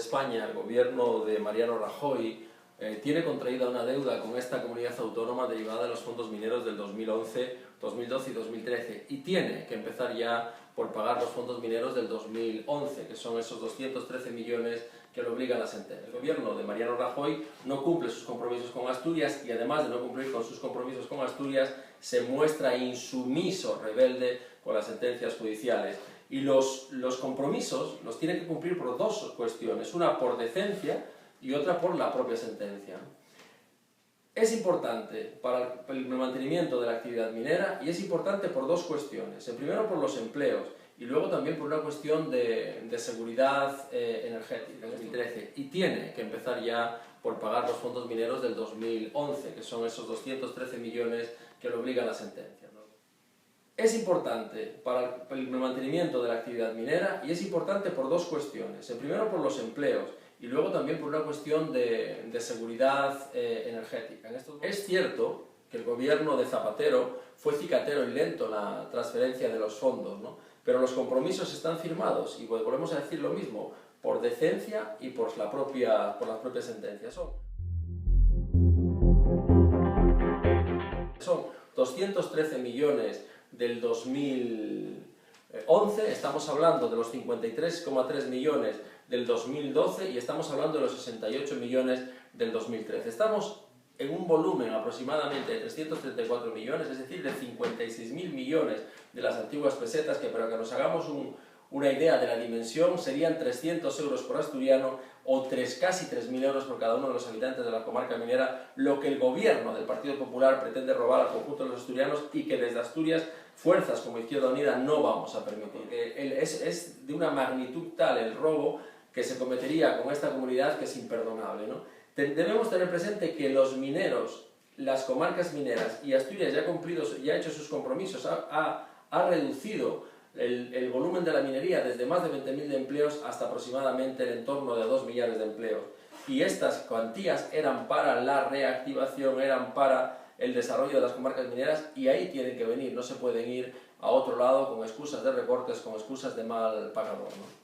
España, el gobierno de Mariano Rajoy, tiene contraída una deuda con esta comunidad autónoma derivada de los fondos mineros del 2011, 2012 y 2013 y tiene que empezar ya por pagar los fondos mineros del 2011, que son esos 213 millones que lo obliga la sentencia. El gobierno de Mariano Rajoy no cumple sus compromisos con Asturias y además de no cumplir con sus compromisos con Asturias se muestra insumiso, rebelde con las sentencias judiciales. Y los compromisos los tiene que cumplir por dos cuestiones, una por decencia y otra por la propia sentencia. Es importante para el mantenimiento de la actividad minera y es importante por dos cuestiones. En primero por los empleos y luego también por una cuestión de seguridad energética en 2013 y tiene que empezar ya por pagar los fondos mineros del 2011, que son esos 213 millones que lo obliga la sentencia, ¿no? Es importante para el mantenimiento de la actividad minera y es importante por dos cuestiones. En primero por los empleos y luego también por una cuestión de seguridad energética. Es cierto que el gobierno de Zapatero fue cicatero y lento en la transferencia de los fondos, ¿no? Pero los compromisos están firmados y volvemos a decir lo mismo, por decencia y por las propias sentencias. Son 213 millones del 2011, estamos hablando de los 53,3 millones del 2012 y estamos hablando de los 68 millones del 2013. Estamos en un volumen aproximadamente de 334 millones, es decir, de 56.000 millones de las antiguas pesetas, que para que nos hagamos una idea de la dimensión serían 300 euros por asturiano o casi 3.000 euros por cada uno de los habitantes de la comarca minera, lo que el gobierno del Partido Popular pretende robar al conjunto de los asturianos y que desde Asturias fuerzas como Izquierda Unida no vamos a permitir. Es de una magnitud tal el robo que se cometería con esta comunidad que es imperdonable, ¿no? Debemos tener presente que los mineros, las comarcas mineras y Asturias ya ha hecho sus compromisos, ha reducido el volumen de la minería desde más de 20.000 empleos hasta aproximadamente el entorno de 2 millares de empleos. Y estas cuantías eran para la reactivación, eran para el desarrollo de las comarcas mineras y ahí tienen que venir, no se pueden ir a otro lado con excusas de recortes, con excusas de mal pagador, ¿no?